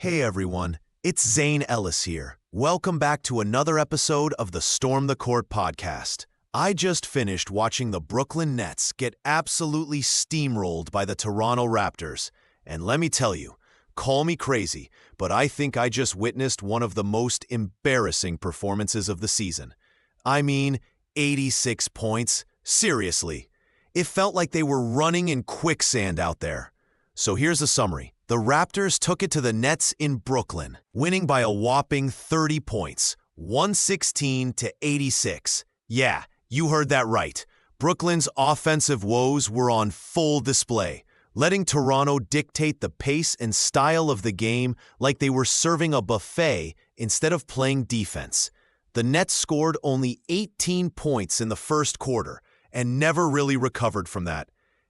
Hey everyone, it's Zane Ellis here. Welcome back to another episode of the Storm the Court podcast. I just finished watching the Brooklyn Nets get absolutely steamrolled by the Toronto Raptors. And let me tell you, call me crazy, but I think I just witnessed one of the most embarrassing performances of the season. I mean, 86 points. Seriously. It felt like they were running in quicksand out there. So here's a summary. The Raptors took it to the Nets in Brooklyn, winning by a whopping 30 points, 116-86. Yeah, you heard that right. Brooklyn's offensive woes were on full display, letting Toronto dictate the pace and style of the game like they were serving a buffet instead of playing defense. The Nets scored only 18 points in the first quarter and never really recovered from that.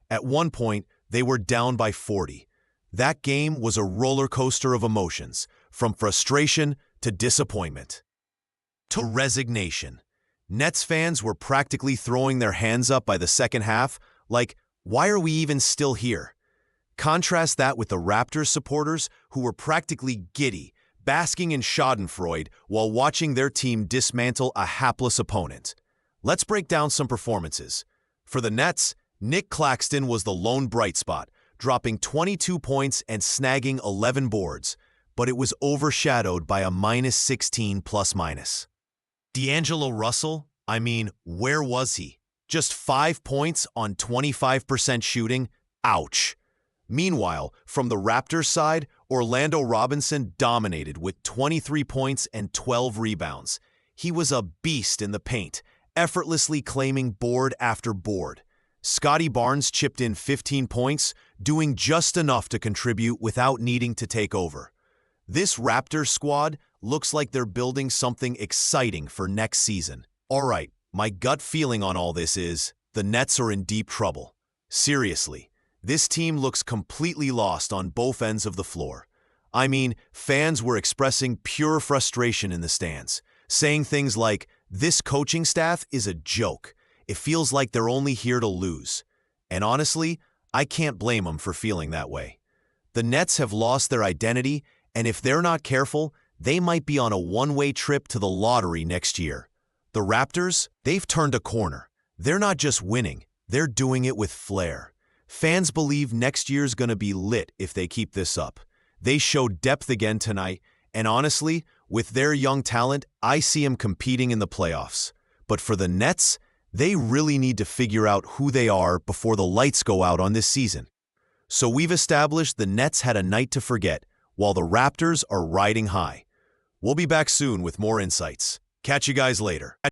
At one point, they were down by 40. That game was a roller coaster of emotions, from frustration to disappointment to resignation. Nets fans were practically throwing their hands up by the second half, like, why are we even still here? Contrast that with the Raptors supporters who were practically giddy, basking in schadenfreude while watching their team dismantle a hapless opponent. Let's break down some performances. For the Nets, Nick Claxton was the lone bright spot, dropping 22 points and snagging 11 boards, but it was overshadowed by a -16 plus-minus. D'Angelo Russell? Where was he? Just 5 points on 25% shooting? Ouch. Meanwhile, from the Raptors side, Orlando Robinson dominated with 23 points and 12 rebounds. He was a beast in the paint, effortlessly claiming board after board. Scotty Barnes chipped in 15 points, doing just enough to contribute without needing to take over. This Raptors squad looks like they're building something exciting for next season. All right, my gut feeling on all this is the Nets are in deep trouble. Seriously, this team looks completely lost on both ends of the floor. Fans were expressing pure frustration in the stands, saying things like, "This coaching staff is a joke. It feels like they're only here to lose." And honestly, I can't blame them for feeling that way. The Nets have lost their identity, and if they're not careful, they might be on a one-way trip to the lottery next year. The Raptors, they've turned a corner. They're not just winning, they're doing it with flair. Fans believe next year's gonna be lit if they keep this up. They showed depth again tonight, and honestly, with their young talent, I see them competing in the playoffs. But for the Nets, they really need to figure out who they are before the lights go out on this season. So we've established the Nets had a night to forget, while the Raptors are riding high. We'll be back soon with more insights. Catch you guys later.